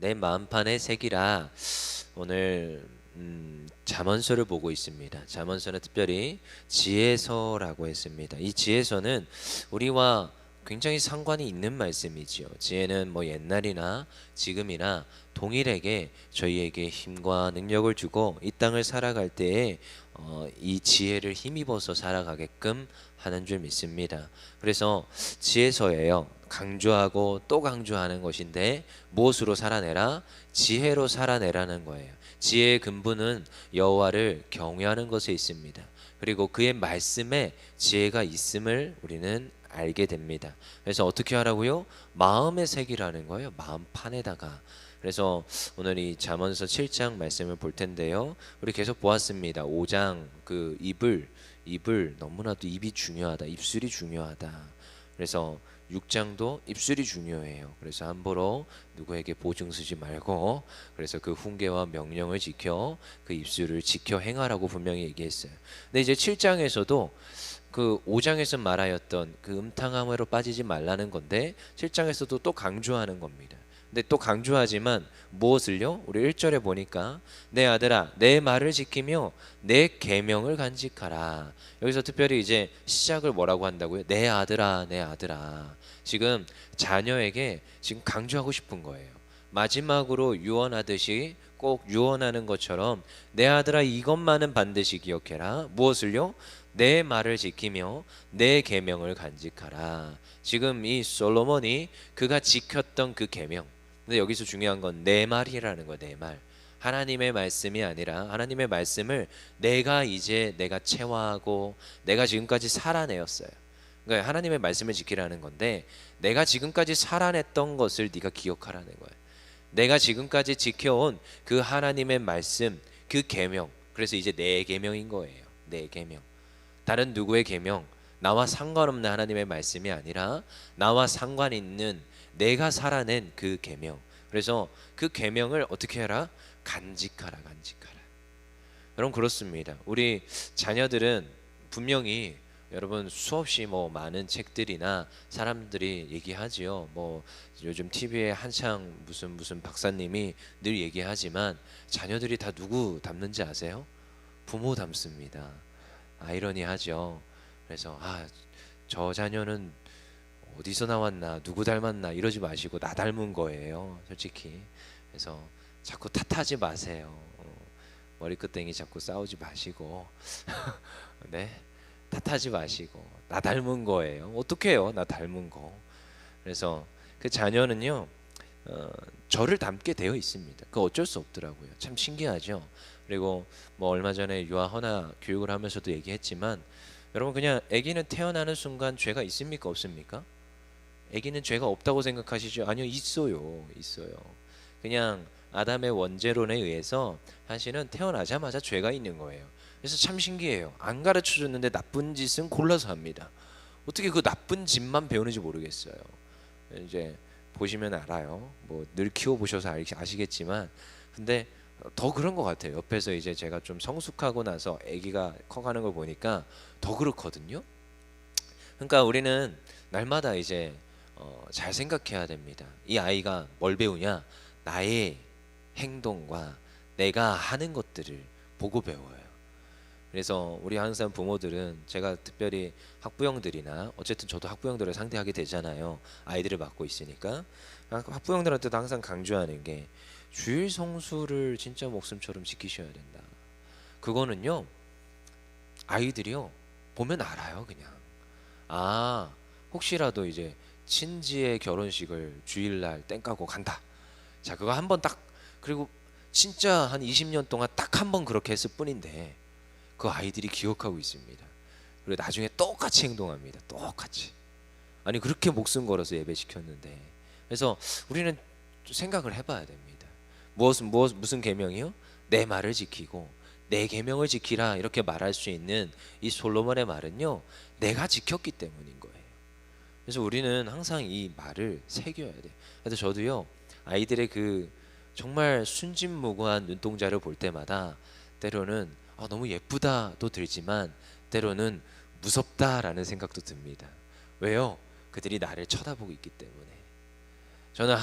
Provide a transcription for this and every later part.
내 마음판에 새기라. 오늘 잠언서를 보고 있습니다. 잠언서는 특별히 지혜서라고 했습니다. 이 지혜서는 우리와 굉장히 상관이 있는 말씀이지요. 지혜는 뭐 옛날이나 지금이나 동일하게 저희에게 힘과 능력을 주고 이 땅을 살아갈 때에 이 지혜를 힘입어서 살아가게끔 하는 줄 믿습니다. 그래서 지혜서예요. 강조하고 또 강조하는 것인데 무엇으로 살아내라? 지혜로 살아내라는 거예요. 지혜의 근본은 여호와를 경외하는 것에 있습니다. 그리고 그의 말씀에 지혜가 있음을 우리는 알게 됩니다. 그래서 어떻게 하라고요? 마음에 새기라는 거예요. 마음판에다가. 그래서 오늘 이 잠언서 7장 말씀을 볼 텐데요. 우리 계속 보았습니다. 5장 그 입을 너무나도 입이 중요하다. 입술이 중요하다. 그래서 6장도 입술이 중요해요. 그래서 함부로 누구에게 보증 쓰지 말고, 그래서 그 훈계와 명령을 지켜 그 입술을 지켜 행하라고 분명히 얘기했어요. 근데 이제 7장에서도 그 5장에서 말하였던 그 음탕함으로 빠지지 말라는 건데 7장에서도 또 강조하는 겁니다. 근데 또 강조하지만 무엇을요? 우리 1절에 보니까 내 아들아 내 말을 지키며 내 계명을 간직하라. 여기서 특별히 이제 시작을 뭐라고 한다고요? 내 아들아 내 아들아. 지금 자녀에게 지금 강조하고 싶은 거예요. 마지막으로 유언하듯이 꼭 유언하는 것처럼 내 아들아 이것만은 반드시 기억해라. 무엇을요? 내 말을 지키며 내 계명을 간직하라. 지금 이 솔로몬이 그가 지켰던 그 계명. 근데 여기서 중요한 건 내 말이라는 거, 내 말. 하나님의 말씀이 아니라 하나님의 말씀을 내가 체화하고 내가 지금까지 살아내었어요. 그러니까 하나님의 말씀을 지키라는 건데 내가 지금까지 살아냈던 것을 네가 기억하라는 거예요. 내가 지금까지 지켜온 그 하나님의 말씀, 그 계명. 그래서 이제 내 계명인 거예요. 내 계명. 다른 누구의 계명, 나와 상관없는 하나님의 말씀이 아니라 나와 상관 있는 내가 살아낸 그 계명. 그래서 그 계명을 어떻게 해라? 간직하라, 간직하라. 여러분 그렇습니다. 우리 자녀들은 분명히 여러분 수없이 뭐 많은 책들이나 사람들이 얘기하지요. 뭐 요즘 TV에 한창 무슨 박사님이 늘 얘기하지만 자녀들이 다 누구 닮는지 아세요? 부모 닮습니다. 아이러니하죠. 그래서 저 자녀는 어디서 나왔나 누구 닮았나 이러지 마시고 나 닮은 거예요 솔직히. 그래서 자꾸 탓하지 마세요. 머리끝땡이 자꾸 싸우지 마시고 네, 탓하지 마시고 나 닮은 거예요. 어떡해요 나 닮은 거. 그래서 그 자녀는요 저를 닮게 되어 있습니다. 그 어쩔 수 없더라고요. 참 신기하죠. 그리고 뭐 얼마 전에 유아 헌화 교육을 하면서도 얘기했지만 여러분 그냥 아기는 태어나는 순간 죄가 있습니까 없습니까? 아기는 죄가 없다고 생각하시죠? 아니요, 있어요. 있어요. 그냥 아담의 원죄론에 의해서 사실은 태어나자마자 죄가 있는 거예요. 그래서 참 신기해요. 안 가르쳐 줬는데 나쁜 짓은 골라서 합니다. 어떻게 그 나쁜 짓만 배우는지 모르겠어요. 이제 보시면 알아요. 뭐 늘 키워 보셔서 아시겠지만 근데 더 그런 것 같아요. 옆에서 이제 제가 좀 성숙하고 나서 아기가 커가는 걸 보니까 더 그렇거든요. 그러니까 우리는 날마다 이제 잘 생각해야 됩니다. 이 아이가 뭘 배우냐? 나의 행동과 내가 하는 것들을 보고 배워요. 그래서 우리 항상 부모들은 제가 특별히 학부형들이나 어쨌든 저도 학부형들을 상대하게 되잖아요. 아이들을 맡고 있으니까 학부형들한테도 항상 강조하는 게 주일 성수를 진짜 목숨처럼 지키셔야 된다. 그거는요 아이들이요 보면 알아요. 그냥 혹시라도 이제 친지의 결혼식을 주일날 땡까고 간다. 자 그거 한번 딱 그리고 진짜 한 20년 동안 딱 한 번 그렇게 했을 뿐인데 그 아이들이 기억하고 있습니다. 그리고 나중에 똑같이 행동합니다. 똑같이. 아니 그렇게 목숨 걸어서 예배시켰는데. 그래서 우리는 생각을 해봐야 됩니다. 무슨 계명이요? 내 말을 지키고 내 계명을 지키라 이렇게 말할 수 있는 이 솔로몬의 말은요 내가 지켰기 때문인 거예요. 그래서 우리는 항상 이 말을 새겨야 돼요. 그래서 저도요 아이들의 그 정말 순진무구한 눈동자를 볼 때마다 때로는 너무 예쁘다도 들지만 때로는 무섭다라는 생각도 듭니다. 왜요? 그들이 나를 쳐다보고 있기 때문에. 저는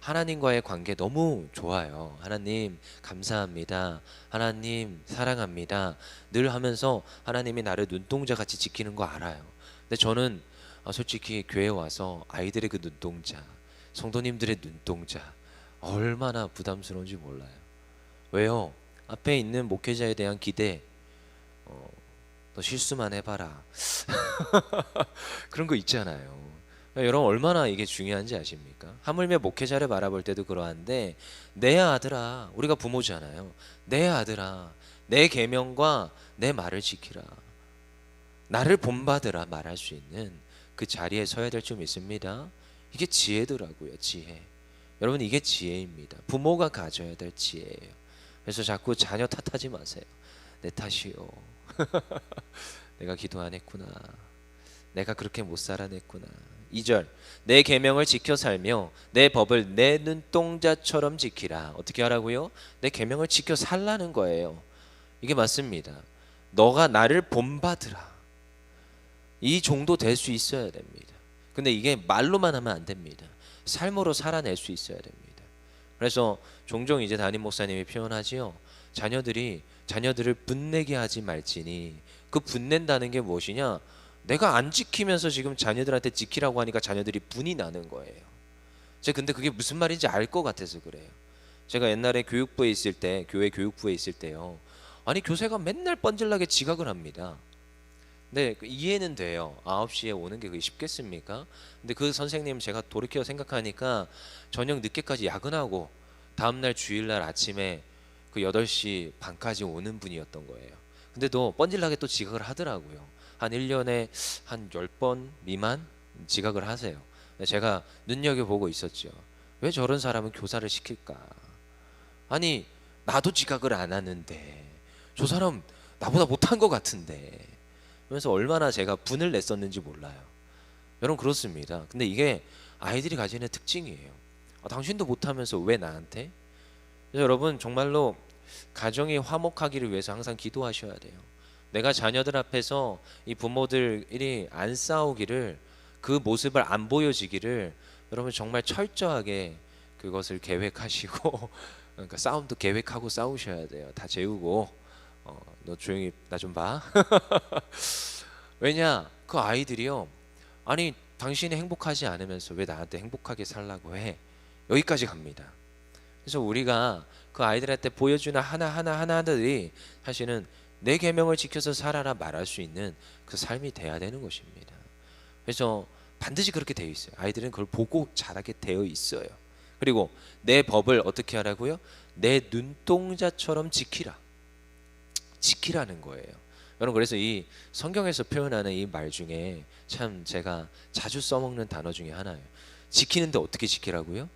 하나님과의 관계 너무 좋아요. 하나님 감사합니다. 하나님 사랑합니다. 늘 하면서 하나님이 나를 눈동자 같이 지키는 거 알아요. 근데 저는 솔직히 교회 와서 아이들의 그 눈동자, 성도님들의 눈동자 얼마나 부담스러운지 몰라요. 왜요? 앞에 있는 목회자에 대한 기대, 너 실수만 해봐라. 그런 거 있잖아요. 여러분 얼마나 이게 중요한지 아십니까? 하물며 목회자를 바라볼 때도 그러한데, 내 아들아, 우리가 부모잖아요. 내 아들아, 내 계명과 내 말을 지키라. 나를 본받으라 말할 수 있는 그 자리에 서야 될 줄 믿습니다. 이게 지혜더라고요, 지혜. 여러분 이게 지혜입니다. 부모가 가져야 될 지혜예요. 그래서 자꾸 자녀 탓하지 마세요. 내 탓이요. 내가 기도 안 했구나. 내가 그렇게 못 살아냈구나. 2절, 내 계명을 지켜 살며 내 법을 내 눈동자처럼 지키라. 어떻게 하라고요? 내 계명을 지켜 살라는 거예요. 이게 맞습니다. 너가 나를 본받으라. 이 정도 될 수 있어야 됩니다. 근데 이게 말로만 하면 안 됩니다. 삶으로 살아낼 수 있어야 됩니다. 그래서 종종 이제 담임 목사님이 표현하지요. 자녀들을 분내게 하지 말지니. 그 분낸다는 게 무엇이냐? 내가 안 지키면서 지금 자녀들한테 지키라고 하니까 자녀들이 분이 나는 거예요. 제가 근데 그게 무슨 말인지 알 것 같아서 그래요. 제가 옛날에 교육부에 있을 때, 교회 교육부에 있을 때요. 아니 교사가 맨날 뻔질나게 지각을 합니다. 네, 이해는 돼요. 9시에 오는 게 그게 쉽겠습니까? 근데 그 선생님 제가 돌이켜 생각하니까 저녁 늦게까지 야근하고 다음날 주일날 아침에 그 8시 반까지 오는 분이었던 거예요. 근데도 뻔질나게 또 지각을 하더라고요. 한 1년에 한 10번 미만 지각을 하세요. 제가 눈여겨보고 있었죠. 왜 저런 사람은 교사를 시킬까? 아니 나도 지각을 안 하는데 저 사람 나보다 못한 것 같은데. 그래서 얼마나 제가 분을 냈었는지 몰라요. 여러분 그렇습니다. 근데 이게 아이들이 가지는 특징이에요. 당신도 못하면서 왜 나한테? 그래서 여러분 정말로 가정이 화목하기를 위해서 항상 기도하셔야 돼요. 내가 자녀들 앞에서 이 부모들이 안 싸우기를, 그 모습을 안 보여지기를 여러분 정말 철저하게 그것을 계획하시고 그러니까 싸움도 계획하고 싸우셔야 돼요. 다 재우고 너 조용히 나 좀 봐. 왜냐? 그 아이들이요. 아니 당신이 행복하지 않으면서 왜 나한테 행복하게 살라고 해? 여기까지 갑니다. 그래서 우리가 그 아이들한테 보여주는 하나하나들이 사실은 내 계명을 지켜서 살아라 말할 수 있는 그 삶이 돼야 되는 것입니다. 그래서 반드시 그렇게 되어 있어요. 아이들은 그걸 보고 자라게 되어 있어요. 그리고 내 법을 어떻게 하라고요? 내 눈동자처럼 지키라는 거예요. 여러분 그래서 이 성경에서 표현하는 이 말 중에 참 제가 자주 써먹는 단어 중에 하나예요. 지키는데 어떻게 지키라고요?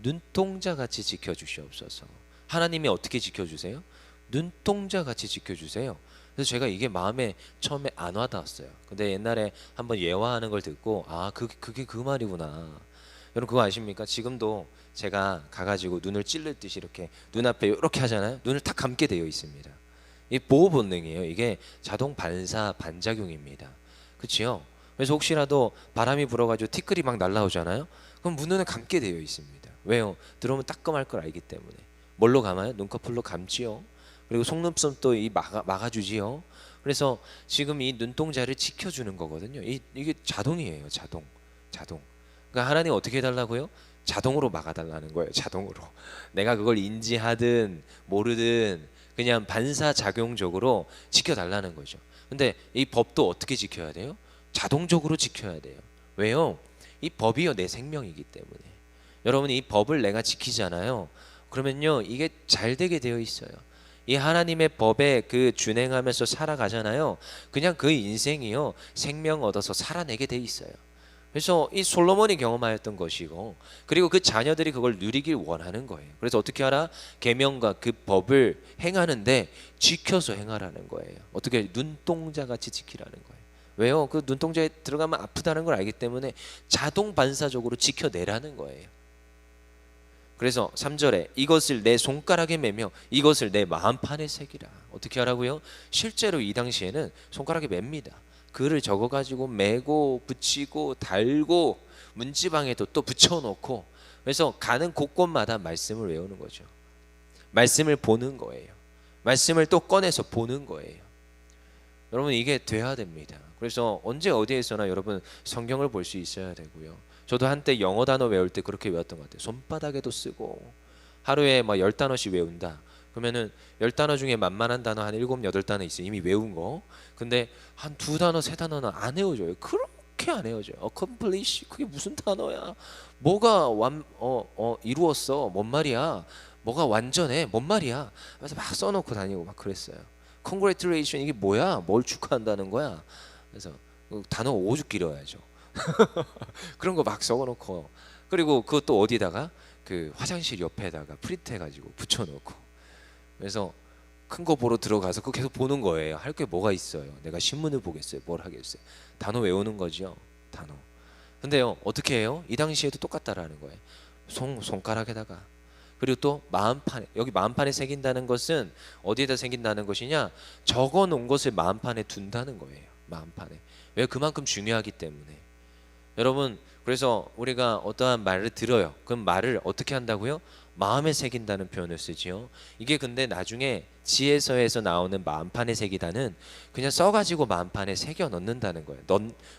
눈동자 같이 지켜주시옵소서. 하나님이 어떻게 지켜주세요? 눈동자 같이 지켜주세요. 그래서 제가 이게 마음에 처음에 안 와닿았어요. 근데 옛날에 한번 예화하는 걸 듣고 그게 그 말이구나. 여러분 그거 아십니까? 지금도 제가 가가지고 눈을 찔릴 듯이 이렇게 눈앞에 이렇게 하잖아요. 눈을 딱 감게 되어 있습니다. 이 보호 본능이에요. 이게 자동 반작용입니다. 그렇지요? 그래서 혹시라도 바람이 불어가지고 티끌이 막 날라오잖아요. 그럼 문눈을 감게 되어 있습니다. 왜요? 들어오면 따끔할 걸 알기 때문에. 뭘로 감아요? 눈꺼풀로 감지요. 그리고 속눈썹도 막아주지요. 그래서 지금 이 눈동자를 지켜주는 거거든요. 이게 자동이에요. 자동. 그러니까 하나님 어떻게 해달라고요? 자동으로 막아달라는 거예요. 자동으로. 내가 그걸 인지하든 모르든 그냥 반사작용적으로 지켜달라는 거죠. 근데 이 법도 어떻게 지켜야 돼요? 자동적으로 지켜야 돼요. 왜요? 이 법이요 내 생명이기 때문에. 여러분 이 법을 내가 지키잖아요. 그러면요 이게 잘 되게 되어 있어요. 이 하나님의 법에 그 준행하면서 살아가잖아요. 그냥 그 인생이요 생명 얻어서 살아내게 돼 있어요. 그래서 이 솔로몬이 경험하였던 것이고, 그리고 그 자녀들이 그걸 누리길 원하는 거예요. 그래서 어떻게 하라? 계명과 그 법을 행하는데 지켜서 행하라는 거예요. 어떻게? 눈동자 같이 지키라는 거예요. 왜요? 그 눈동자에 들어가면 아프다는 걸 알기 때문에 자동 반사적으로 지켜내라는 거예요. 그래서 3절에 이것을 내 손가락에 매며 이것을 내 마음판에 새기라. 어떻게 하라고요? 실제로 이 당시에는 손가락에 맵니다. 글을 적어가지고 매고 붙이고 달고 문지방에도 또 붙여놓고, 그래서 가는 곳곳마다 말씀을 외우는 거죠. 말씀을 보는 거예요. 말씀을 또 꺼내서 보는 거예요. 여러분 이게 돼야 됩니다. 그래서 언제 어디에서나 여러분 성경을 볼 수 있어야 되고요. 저도 한때 영어 단어 외울 때 그렇게 외웠던 것 같아요. 손바닥에도 쓰고 하루에 막 10단어씩 외운다. 그러면은 10단어 중에 만만한 단어 한 7, 8단어 있어요. 이미 외운 거. 근데 한 2단어, 3단어는 안 외워져요. 그렇게 안 외워져요. accomplish 그게 무슨 단어야? 뭐가 이루었어? 뭔 말이야? 뭐가 완전해? 뭔 말이야? 그래서 막 써놓고 다니고 막 그랬어요. congratulation 이게 뭐야? 뭘 축하한다는 거야? 그래서 단어 오죽 길어야죠. 그런 거 막 적어놓고, 그리고 그것도 어디다가 그 화장실 옆에다가 프린트해가지고 붙여놓고, 그래서 큰 거 보러 들어가서 그거 계속 보는 거예요. 할 게 뭐가 있어요? 내가 신문을 보겠어요? 뭘 하겠어요? 단어 외우는 거죠. 단어. 근데요 어떻게 해요? 이 당시에도 똑같다라는 거예요. 손가락에다가, 그리고 또 마음판에, 여기 마음판에 새긴다는 것은 어디에다 새긴다는 것이냐, 적어 놓은 것을 마음판에 둔다는 거예요. 마음판에. 왜? 그만큼 중요하기 때문에. 여러분 그래서 우리가 어떠한 말을 들어요. 그럼 말을 어떻게 한다고요? 마음에 새긴다는 표현을 쓰지요. 이게 근데 나중에 지혜서에서 나오는 마음판에 새기다는 그냥 써가지고 마음판에 새겨 넣는다는 거예요.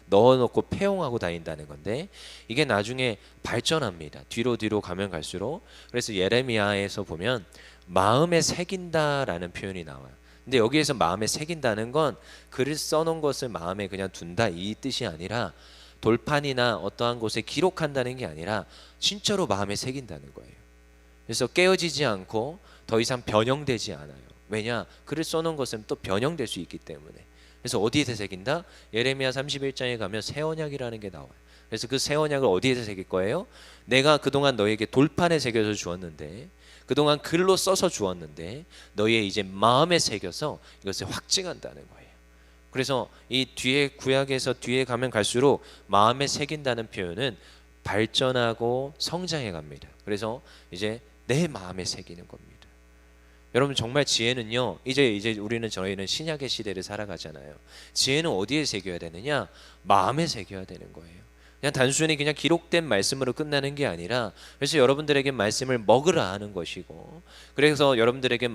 넣어놓고 폐용하고 다닌다는 건데, 이게 나중에 발전합니다. 뒤로 가면 갈수록. 그래서 예레미야에서 보면 마음에 새긴다라는 표현이 나와요. 근데 여기에서 마음에 새긴다는 건 글을 써놓은 것을 마음에 그냥 둔다 이 뜻이 아니라, 돌판이나 어떠한 곳에 기록한다는 게 아니라 진짜로 마음에 새긴다는 거예요. 그래서 깨어지지 않고 더 이상 변형되지 않아요. 왜냐? 글을 써놓은 것은 또 변형될 수 있기 때문에. 그래서 어디에서 새긴다? 예레미야 31장에 가면 새 언약이라는 게 나와요. 그래서 그 새 언약을 어디에서 새길 거예요? 내가 그동안 너에게 돌판에 새겨서 주었는데, 그동안 글로 써서 주었는데 너희의 이제 마음에 새겨서 이것을 확증한다는 거예요. 그래서 이 뒤에 구약에서 뒤에 가면 갈수록 마음에 새긴다는 표현은 발전하고 성장해 갑니다. 그래서 이제 내 마음에 새기는 겁니다. 여러분 정말 지혜는요, 이제 저희는 신약의 시대를 살아가잖아요. 지혜는 어디에 새겨야 되느냐? 마음에 새겨야 되는 거예요. 그냥 단순히 그냥 기록된 말씀으로 끝나는 게 아니라, 그래서 여러분들에게 말씀을 먹으라 하는 것이고, 그래서 여러분들에게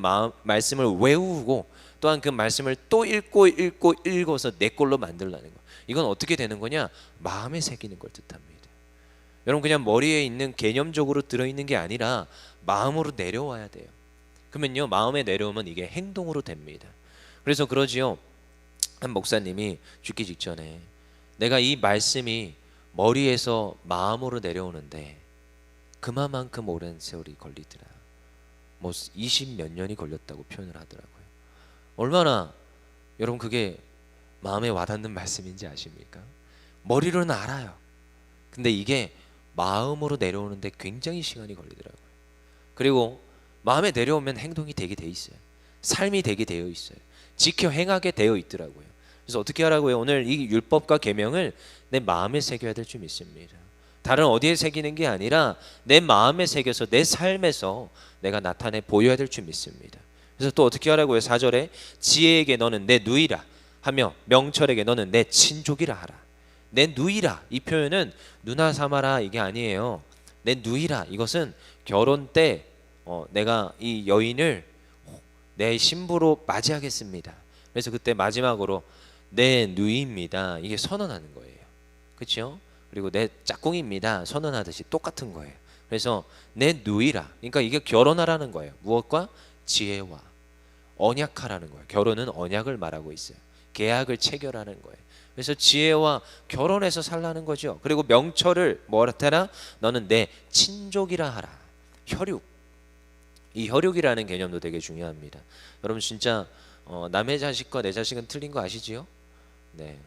말씀을 외우고 또한 그 말씀을 또 읽고서 내 걸로 만들라는 거. 이건 어떻게 되는 거냐? 마음에 새기는 걸 뜻합니다. 여러분 그냥 머리에 있는 개념적으로 들어있는 게 아니라 마음으로 내려와야 돼요. 그러면요 마음에 내려오면 이게 행동으로 됩니다. 그래서 그러지요, 한 목사님이 죽기 직전에 내가 이 말씀이 머리에서 마음으로 내려오는데 그만큼 오랜 세월이 걸리더라. 뭐 20몇 년이 걸렸다고 표현을 하더라고요. 얼마나 여러분 그게 마음에 와닿는 말씀인지 아십니까? 머리로는 알아요. 근데 이게 마음으로 내려오는데 굉장히 시간이 걸리더라고요. 그리고 마음에 내려오면 행동이 되게 돼 있어요. 삶이 되게 되어 있어요. 지켜 행하게 되어 있더라고요. 그래서 어떻게 하라고요? 오늘 이 율법과 계명을 내 마음에 새겨야 될 줄 믿습니다. 다른 어디에 새기는 게 아니라 내 마음에 새겨서 내 삶에서 내가 나타내 보여야 될 줄 믿습니다. 그래서 또 어떻게 하라고요? 4절에 지혜에게 너는 내 누이라 하며 명철에게 너는 내 친족이라 하라. 내 누이라, 이 표현은 누나 삼아라 이게 아니에요. 내 누이라, 이것은 결혼 때 내가 이 여인을 내 신부로 맞이하겠습니다. 그래서 그때 마지막으로 내 누이입니다 이게 선언하는 거예요. 그렇죠? 그리고 내 짝꿍입니다 선언하듯이 똑같은 거예요. 그래서 내 누이라, 그러니까 이게 결혼하라는 거예요. 무엇과? 지혜와. 언약하라는 거예요. 결혼은 언약을 말하고 있어요. 계약을 체결하는 거예요. 그래서 지혜와 결혼해서 살라는 거죠. 그리고 명철을 뭐라테나 너는 내 친족이라 하라. 혈육. 이 혈육이라는 개념도 되게 중요합니다. 여러분 진짜 남의 자식과 내 자식은 틀린 거 아시지요? 네,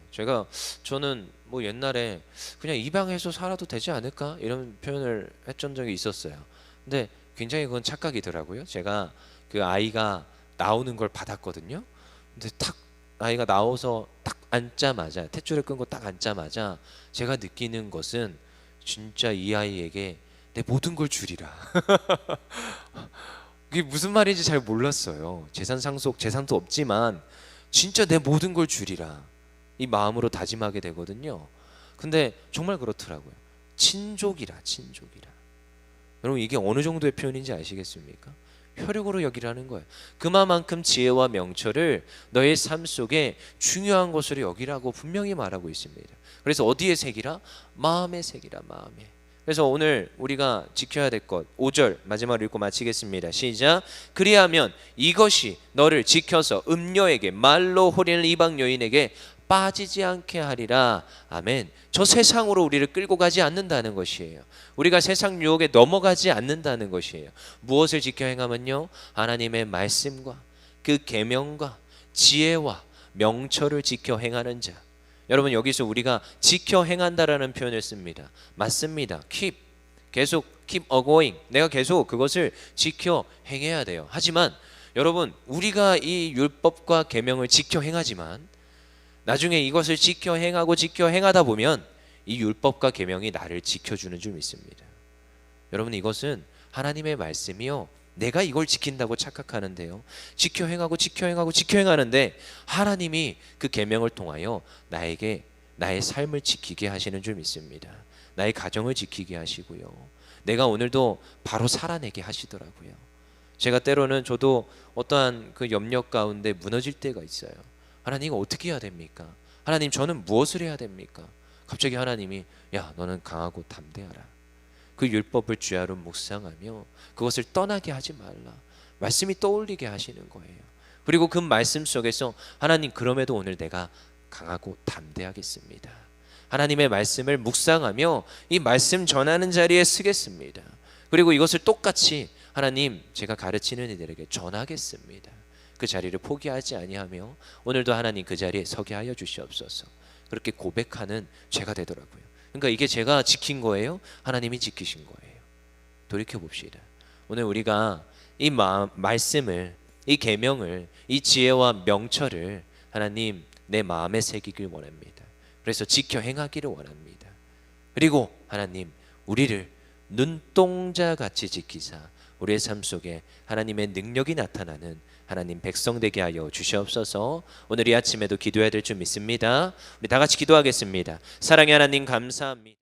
저는 뭐 옛날에 그냥 입양해서 살아도 되지 않을까 이런 표현을 했던 적이 있었어요. 근데 굉장히 그건 착각이더라고요. 제가 그 아이가 나오는 걸 받았거든요. 근데 탁 아이가 나와서 딱 앉자마자, 탯줄을 끊고 딱 앉자마자 제가 느끼는 것은 진짜 이 아이에게 내 모든 걸 주리라. 그게 무슨 말인지 잘 몰랐어요. 재산 상속, 재산도 없지만 진짜 내 모든 걸 주리라 이 마음으로 다짐하게 되거든요. 근데 정말 그렇더라고요. 친족이라 친족이라. 여러분 이게 어느 정도의 표현인지 아시겠습니까? 혈육으로 여기라는 거예요. 그만큼 지혜와 명철을 너의 삶 속에 중요한 것으로 여기라고 분명히 말하고 있습니다. 그래서 어디에 새기라? 마음에 새기라. 마음에. 그래서 오늘 우리가 지켜야 될 것 5절 마지막으로 읽고 마치겠습니다. 시작. 그리하면 이것이 너를 지켜서 음녀에게 말로 호리는 이방 여인에게 빠지지 않게 하리라. 아멘. 저 세상으로 우리를 끌고 가지 않는다는 것이에요. 우리가 세상 유혹에 넘어가지 않는다는 것이에요. 무엇을 지켜 행하면요? 하나님의 말씀과 그 계명과 지혜와 명철을 지켜 행하는 자. 여러분 여기서 우리가 지켜 행한다라는 표현을 씁니다. 맞습니다. keep, 계속 keep going. 내가 계속 그것을 지켜 행해야 돼요. 하지만 여러분 우리가 이 율법과 계명을 지켜 행하지만 나중에 이것을 지켜 행하고 지켜 행하다 보면 이 율법과 계명이 나를 지켜주는 줄 믿습니다. 여러분 이것은 하나님의 말씀이요, 내가 이걸 지킨다고 착각하는데요, 지켜 행하고 지켜 행하고 지켜 행하는데 하나님이 그 계명을 통하여 나에게 나의 삶을 지키게 하시는 줄 믿습니다. 나의 가정을 지키게 하시고요, 내가 오늘도 바로 살아내게 하시더라고요. 제가 때로는 저도 어떠한 그 염려 가운데 무너질 때가 있어요. 하나님 이거 어떻게 해야 됩니까? 하나님 저는 무엇을 해야 됩니까? 갑자기 하나님이 야 너는 강하고 담대하라. 그 율법을 주야로 묵상하며 그것을 떠나게 하지 말라. 말씀이 떠올리게 하시는 거예요. 그리고 그 말씀 속에서 하나님 그럼에도 오늘 내가 강하고 담대하겠습니다. 하나님의 말씀을 묵상하며 이 말씀 전하는 자리에 서겠습니다. 그리고 이것을 똑같이 하나님 제가 가르치는 이들에게 전하겠습니다. 그 자리를 포기하지 아니하며 오늘도 하나님 그 자리에 서게 하여 주시옵소서. 그렇게 고백하는 죄가 되더라고요. 그러니까 이게 제가 지킨 거예요? 하나님이 지키신 거예요? 돌이켜 봅시다. 오늘 우리가 이 말씀을, 이 계명을, 이 지혜와 명철을 하나님 내 마음에 새기길 원합니다. 그래서 지켜 행하기를 원합니다. 그리고 하나님 우리를 눈동자같이 지키사 우리의 삶 속에 하나님의 능력이 나타나는 하나님 백성 되게 하여 주시옵소서. 오늘 이 아침에도 기도해야 될 줄 믿습니다. 우리 다 같이 기도하겠습니다. 사랑의 하나님 감사합니다.